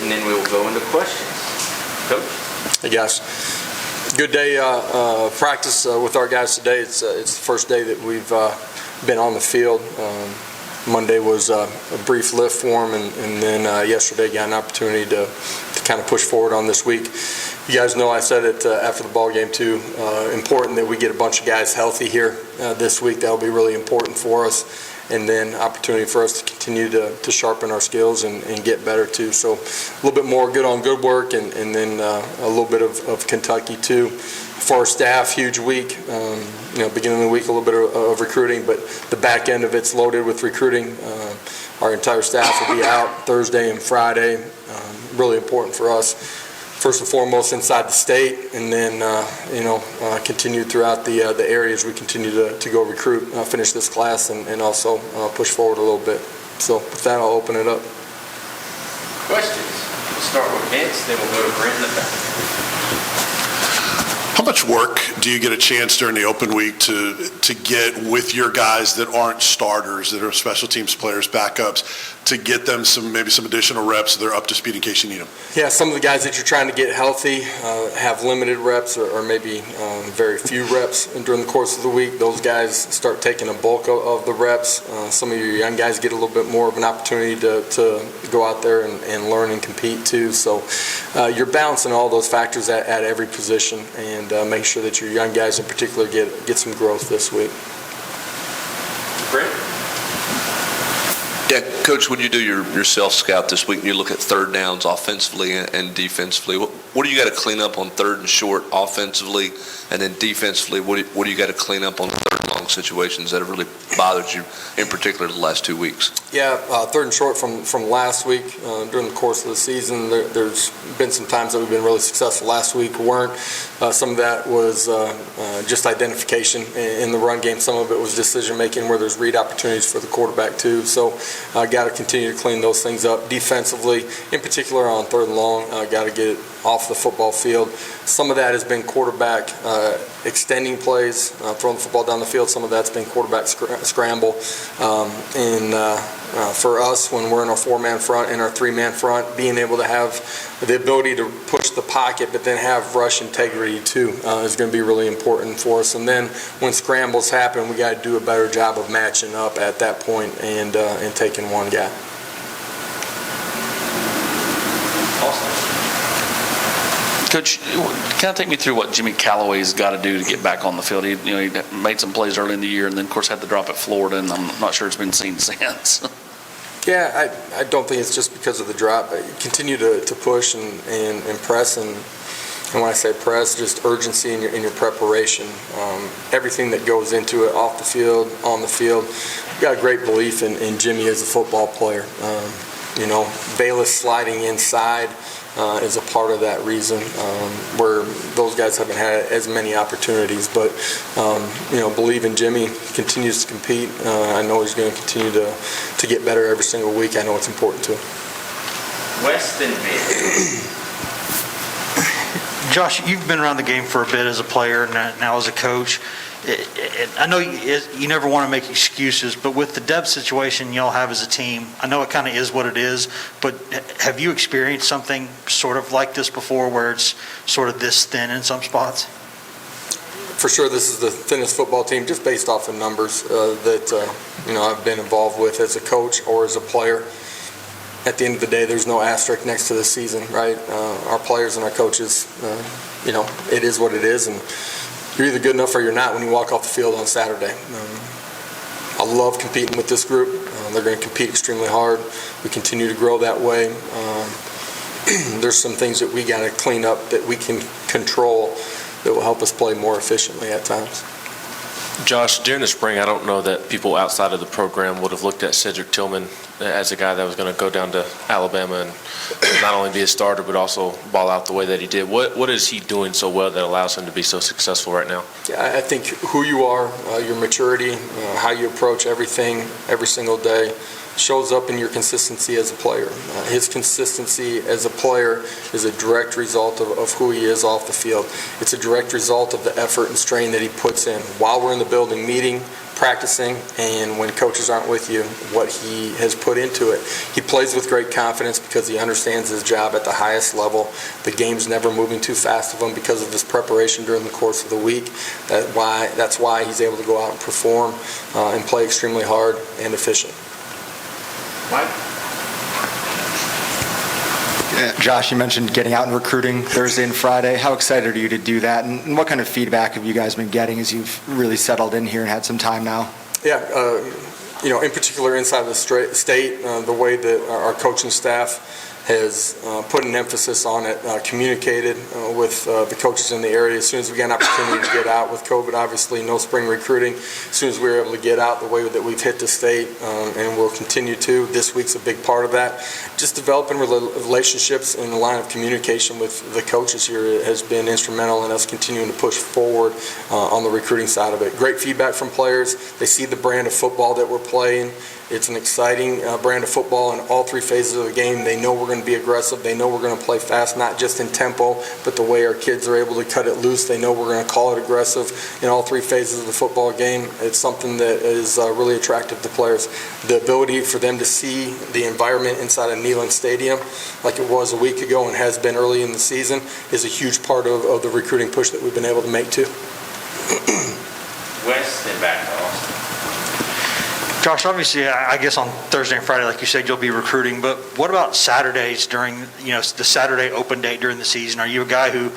and then we will go into questions. Coach? Hey guys, good day practice with our guys today. It's the first day that we've been on the field. Monday was a brief lift for them, and then yesterday got an opportunity to kind of push forward on this week. You guys know I said it after the ball game too, important that we get a bunch of guys healthy here this week. That'll be really important for us, and then opportunity for us to continue to sharpen our skills and get better too. So a little bit more good on good work, and then a little bit of Kentucky too. For our staff, huge week. Beginning of the week, a little bit of recruiting, but the back end of it's loaded with recruiting. Our entire staff will be out Thursday and Friday. Really important for us. First and foremost inside the state, and then continue throughout the areas we continue to go recruit, finish this class, and also push forward a little bit. So with that, I'll open it up. Questions? We'll start with Vince, then we'll go to Brent in the back. How much work do you get a chance during the open week to get with your guys that aren't starters, that are special teams players, backups, to get them maybe some additional reps so they're up to speed in case you need them? Yeah, some of the guys that you're trying to get healthy have limited reps or maybe very few reps during the course of the week. Those guys start taking a bulk of the reps. Some of your young guys get a little bit more of an opportunity to go out there and learn and compete too. So you're balancing all those factors at every position, and make sure that your young guys in particular get some growth this week. Brent? Yeah, Coach, when you do your self-scout this week and you look at third downs offensively and defensively, what do you got to clean up on third and short offensively, and then defensively, what do you got to clean up on third and long situations that have really bothered you, in particular the last 2 weeks? Yeah, third and short from last week during the course of the season, there's been some times that we've been really successful. Last week weren't. Some of that was just identification in the run game. Some of it was decision making where there's read opportunities for the quarterback too. So got to continue to clean those things up. Defensively, in particular on third and long, got to get it off the football field. Some of that has been quarterback extending plays, throwing the football down the field. Some of that's been quarterback scramble. For us, when we're in our four-man front and our three-man front, being able to have the ability to push the pocket but then have rush integrity too is going to be really important for us. And then when scrambles happen, we got to do a better job of matching up at that point and taking one guy. Coach, kind of take me through what Jimmy Callaway's got to do to get back on the field. He made some plays early in the year, and then of course had the drop at Florida, and I'm not sure it's been seen since. Yeah, I don't think it's just because of the drop. Continue to push and press, and when I say press, just urgency in your preparation. Everything that goes into it, off the field, on the field. We've got a great belief in Jimmy as a football player. Bayless sliding inside is a part of that reason, where those guys haven't had as many opportunities. But, believe in Jimmy, continues to compete. I know he's going to continue to get better every single week. I know it's important to him. Weston Bid. Josh, you've been around the game for a bit as a player and now as a coach. I know you never want to make excuses, but with the depth situation y'all have as a team, I know it kind of is what it is, but have you experienced something sort of like this before where it's sort of this thin in some spots? For sure, this is the thinnest football team just based off of numbers that I've been involved with as a coach or as a player. At the end of the day, there's no asterisk next to the season, right? Our players and our coaches, it is what it is, and you're either good enough or you're not when you walk off the field on Saturday. I love competing with this group. They're going to compete extremely hard. We continue to grow that way. There's some things that we got to clean up that we can control that will help us play more efficiently at times. Josh, during the spring, I don't know that people outside of the program would have looked at Cedric Tillman as a guy that was going to go down to Alabama and not only be a starter but also ball out the way that he did. What is he doing so well that allows him to be so successful right now? Yeah, I think who you are, your maturity, how you approach everything every single day shows up in your consistency as a player. His consistency as a player is a direct result of who he is off the field. It's a direct result of the effort and strain that he puts in while we're in the building meeting, practicing and when coaches aren't with you, what he has put into it. He plays with great confidence because he understands his job at the highest level. The game's never moving too fast of him because of his preparation during the course of the week. That's why he's able to go out and perform and play extremely hard and efficient. Mike? Josh, you mentioned getting out and recruiting Thursday and Friday. How excited are you to do that? And what kind of feedback have you guys been getting as you've really settled in here and had some time now? Yeah, in particular inside the state, the way that our coaching staff has put an emphasis on it, communicated with the coaches in the area. As soon as we got an opportunity to get out with COVID, obviously no spring recruiting, as soon as we were able to get out the way that we've hit the state, and we'll continue to. This week's a big part of that. Just developing relationships and the line of communication with the coaches here has been instrumental in us continuing to push forward on the recruiting side of it. Great feedback from players. They see the brand of football that we're playing. It's an exciting brand of football in all three phases of the game. They know we're going to be aggressive. They know we're going to play fast, not just in tempo, but the way our kids are able to cut it loose. They know we're going to call it aggressive in all three phases of the football game. It's something that is really attractive to players. The ability for them to see the environment inside of Neyland Stadium, like it was a week ago and has been early in the season, is a huge part of the recruiting push that we've been able to make too. West and back to Austin. Josh, obviously, I guess on Thursday and Friday, like you said, you'll be recruiting, but what about Saturdays during, the Saturday open day during the season? Are you a guy who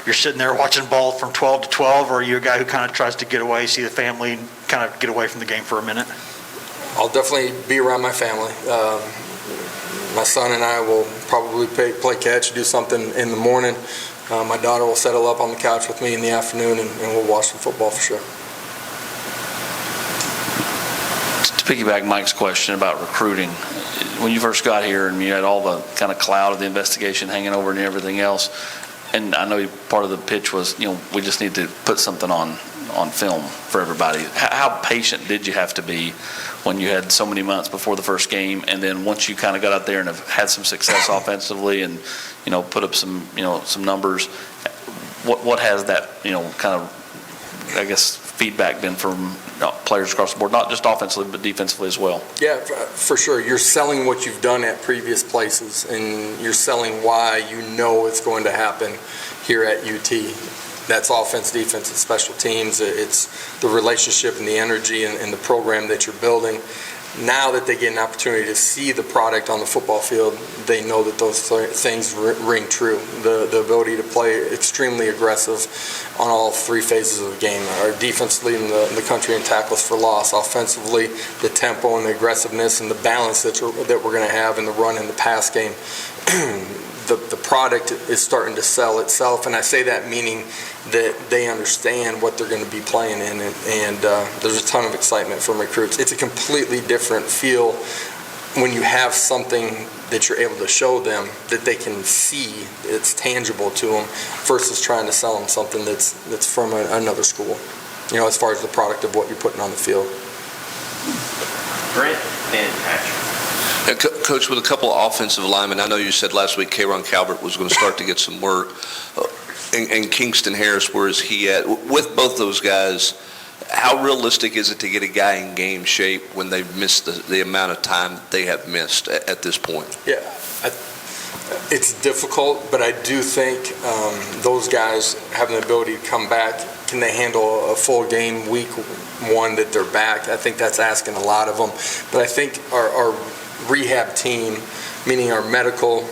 you're sitting there watching ball from 12 to 12, or are you a guy who kind of tries to get away, see the family, and kind of get away from the game for a minute? I'll definitely be around my family. My son and I will probably play catch, do something in the morning. My daughter will settle up on the couch with me in the afternoon, and we'll watch some football for sure. To piggyback Mike's question about recruiting, when you first got here and you had all the kind of cloud of the investigation hanging over and everything else, and I know part of the pitch was, we just need to put something on film for everybody. How patient did you have to be when you had so many months before the first game, and then once you kind of got out there and have had some success offensively and, put up some numbers, what has that, kind of, I guess, feedback been from players across the board, not just offensively but defensively as well? Yeah, for sure. You're selling what you've done at previous places, and you're selling why you know it's going to happen here at UT. That's offense, defense, and special teams. It's the relationship and the energy and the program that you're building. Now that they get an opportunity to see the product on the football field, they know that those things ring true. The ability to play extremely aggressive on all three phases of the game. Our defense leading the country in tackles for loss. Offensively, the tempo and the aggressiveness and the balance that we're going to have in the run and the pass game. The product is starting to sell itself, and I say that meaning that they understand what they're going to be playing in, and there's a ton of excitement from recruits. It's a completely different feel when you have something that you're able to show them that they can see, it's tangible to them, versus trying to sell them something that's from another school, as far as the product of what you're putting on the field. Brent and Patrick. Coach, with a couple of offensive linemen, I know you said last week K'Ron Calvert was going to start to get some work. And Kingston Harris, where is he at? With both those guys, how realistic is it to get a guy in game shape when they've missed the amount of time that they have missed at this point? Yeah, it's difficult, but I do think those guys have an ability to come back. Can they handle a full game week one that they're back? I think that's asking a lot of them. But I think our rehab team, meaning our medical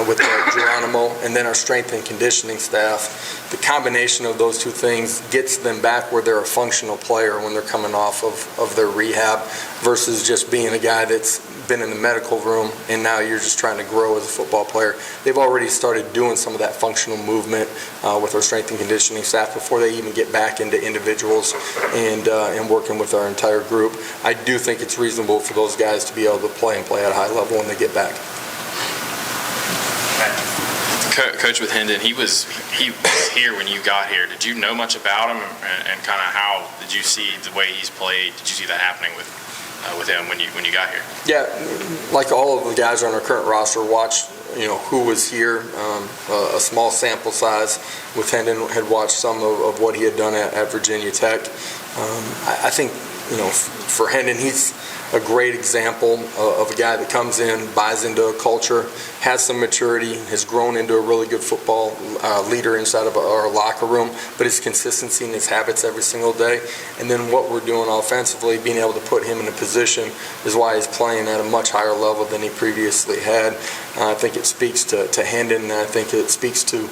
with Geronimo, and then our strength and conditioning staff, the combination of those two things gets them back where they're a functional player when they're coming off of their rehab, versus just being a guy that's been in the medical room and now you're just trying to grow as a football player. They've already started doing some of that functional movement with our strength and conditioning staff before they even get back into individuals and working with our entire group. I do think it's reasonable for those guys to be able to play at a high level when they get back. Coach, with Hendon, he was here when you got here. Did you know much about him, and kind of how did you see the way he's played? Did you see that happening with him when you got here? Yeah, like all of the guys on our current roster, watched who was here. A small sample size with Hendon, had watched some of what he had done at Virginia Tech. I think, for Hendon, he's a great example of a guy that comes in, buys into a culture, has some maturity, has grown into a really good football leader inside of our locker room, but his consistency and his habits every single day. And then what we're doing offensively, being able to put him in a position is why he's playing at a much higher level than he previously had. I think it speaks to Hendon, and I think it speaks to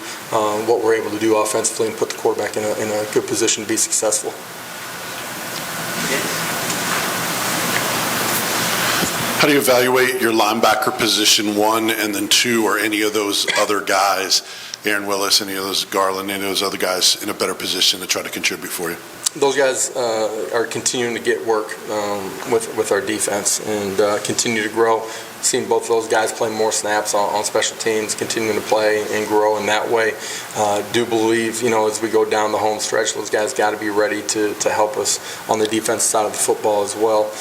what we're able to do offensively and put the quarterback in a good position to be successful. How do you evaluate your linebacker position, one, and then two, or any of those other guys, Aaron Willis, any of those Garland, any of those other guys in a better position to try to contribute for you? Those guys are continuing to get work with our defense and continue to grow. Seeing both of those guys play more snaps on special teams, continuing to play and grow in that way. Do believe, as we go down the home stretch, those guys got to be ready to help us on the defensive side of the football as well.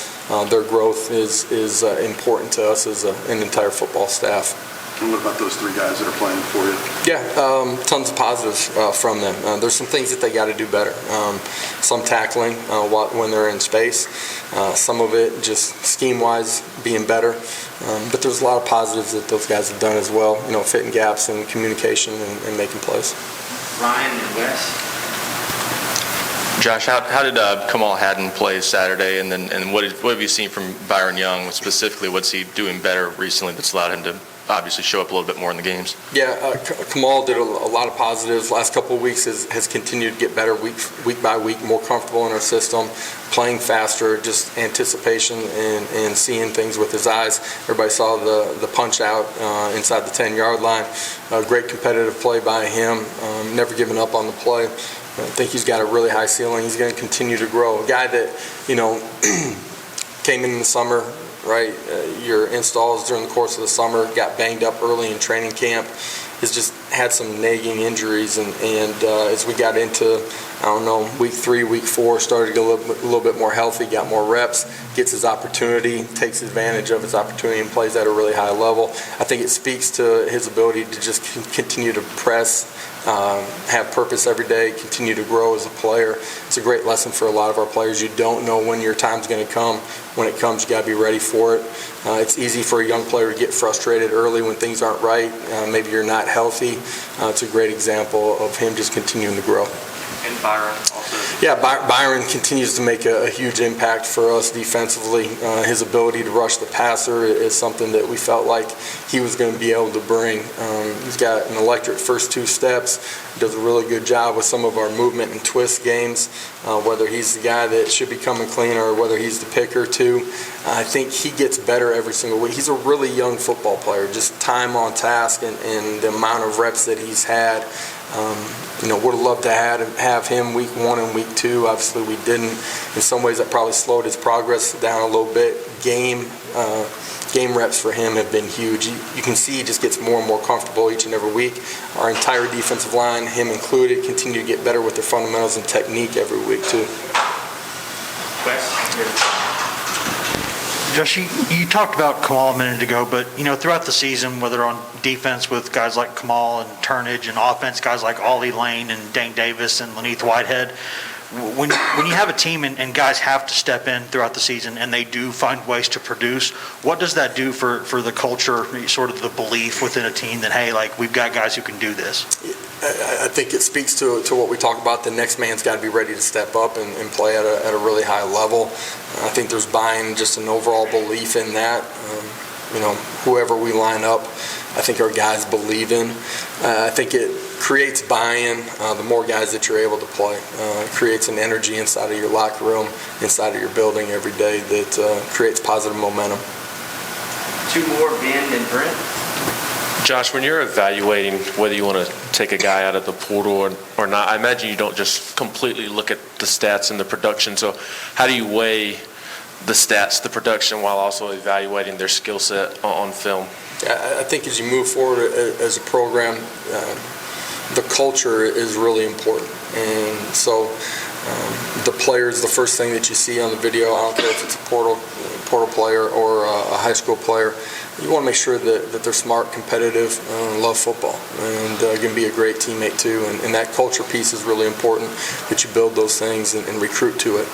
Their growth is important to us as an entire football staff. And what about those three guys that are playing for you? Yeah, tons of positives from them. There's some things that they got to do better. Some tackling when they're in space. Some of it just scheme-wise being better. But there's a lot of positives that those guys have done as well. Fitting gaps and communication and making plays. Ryan and Wes. Josh, how did Kamal Haddon play Saturday, and what have you seen from Byron Young specifically? What's he doing better recently that's allowed him to obviously show up a little bit more in the games? Yeah, Kamal did a lot of positives. Last couple of weeks has continued to get better week by week, more comfortable in our system, playing faster, just anticipation and seeing things with his eyes. Everybody saw the punch out inside the 10-yard line. Great competitive play by him, never giving up on the play. I think he's got a really high ceiling. He's going to continue to grow. A guy that, came in the summer, right? Your installs during the course of the summer, got banged up early in training camp, has just had some nagging injuries. And as we got into, week 3, week 4, started to get a little bit more healthy, got more reps, gets his opportunity, takes advantage of his opportunity and plays at a really high level. I think it speaks to his ability to just continue to press, have purpose every day, continue to grow as a player. It's a great lesson for a lot of our players. You don't know when your time's going to come. When it comes, you got to be ready for it. It's easy for a young player to get frustrated early when things aren't right. Maybe you're not healthy. It's a great example of him just continuing to grow. And Byron also. Yeah, Byron continues to make a huge impact for us defensively. His ability to rush the passer is something that we felt like he was going to be able to bring. He's got an electric first 2 steps, does a really good job with some of our movement and twist games, whether he's the guy that should be coming clean or whether he's the picker too. I think he gets better every single week. He's a really young football player, just time on task and the amount of reps that he's had. Would have loved to have him week 1 and week 2. Obviously, we didn't. In some ways, that probably slowed his progress down a little bit. Game reps for him have been huge. You can see he just gets more and more comfortable each and every week. Our entire defensive line, him included, continue to get better with their fundamentals and technique every week too. Josh, you talked about Kamal a minute ago, but throughout the season, whether on defense with guys like Kamal and Turnage, and offense guys like Ollie Lane and Dane Davis and Laneith Whitehead, when you have a team and guys have to step in throughout the season and they do find ways to produce, what does that do for the culture, sort of the belief within a team that, hey, like, we've got guys who can do this? I think it speaks to what we talk about. The next man's got to be ready to step up and play at a really high level. I think there's buying, just an overall belief in that. Whoever we line up, I think our guys believe in. I think it creates buy-in. The more guys that you're able to play, it creates an energy inside of your locker room, inside of your building every day that creates positive momentum. 2 more, Ben and Brent. Josh, when you're evaluating whether you want to take a guy out of the portal or not, I imagine you don't just completely look at the stats and the production. So how do you weigh the stats, the production, while also evaluating their skill set on film? I think as you move forward as a program, the culture is really important. And so the players, the first thing that you see on the video, I don't care if it's a portal portal player or a high school player. You want to make sure that they're smart, competitive, love football, and can be a great teammate too. And that culture piece is really important, that you build those things and recruit to it.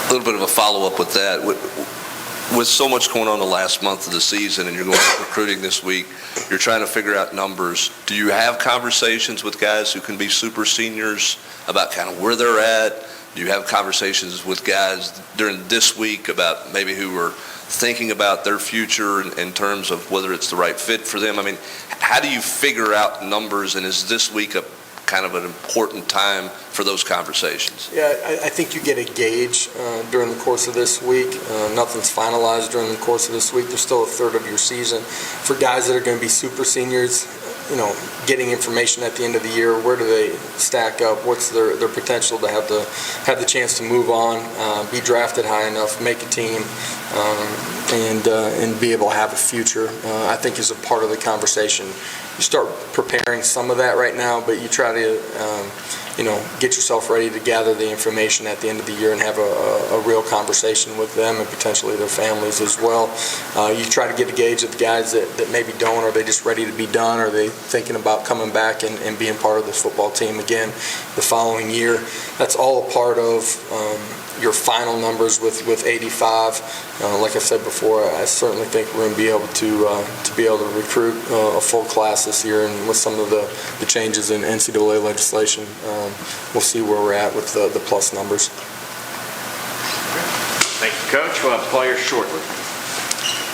A little bit of a follow-up with that. With so much going on the last month of the season and you're going to recruiting this week, you're trying to figure out numbers. Do you have conversations with guys who can be super seniors about kind of where they're at? Do you have conversations with guys during this week about maybe who are thinking about their future in terms of whether it's the right fit for them? I mean, how do you figure out numbers, and is this week a kind of an important time for those conversations? Yeah, I think you get a gauge during the course of this week. Nothing's finalized during the course of this week. There's still a third of your season. For guys that are going to be super seniors, getting information at the end of the year, where do they stack up? What's their potential to have the chance to move on, be drafted high enough, make a team, and be able to have a future, I think is a part of the conversation. You start preparing some of that right now, but you try to, get yourself ready to gather the information at the end of the year and have a real conversation with them and potentially their families as well. You try to get a gauge of the guys that maybe don't. Are they just ready to be done? Are they thinking about coming back and being part of this football team again the following year? That's all a part of your final numbers with 85. Like I said before, I certainly think we're going to be able to recruit a full class this year, and with some of the changes in NCAA legislation, we'll see where we're at with the plus numbers. Thank you, Coach. We'll have players shortly.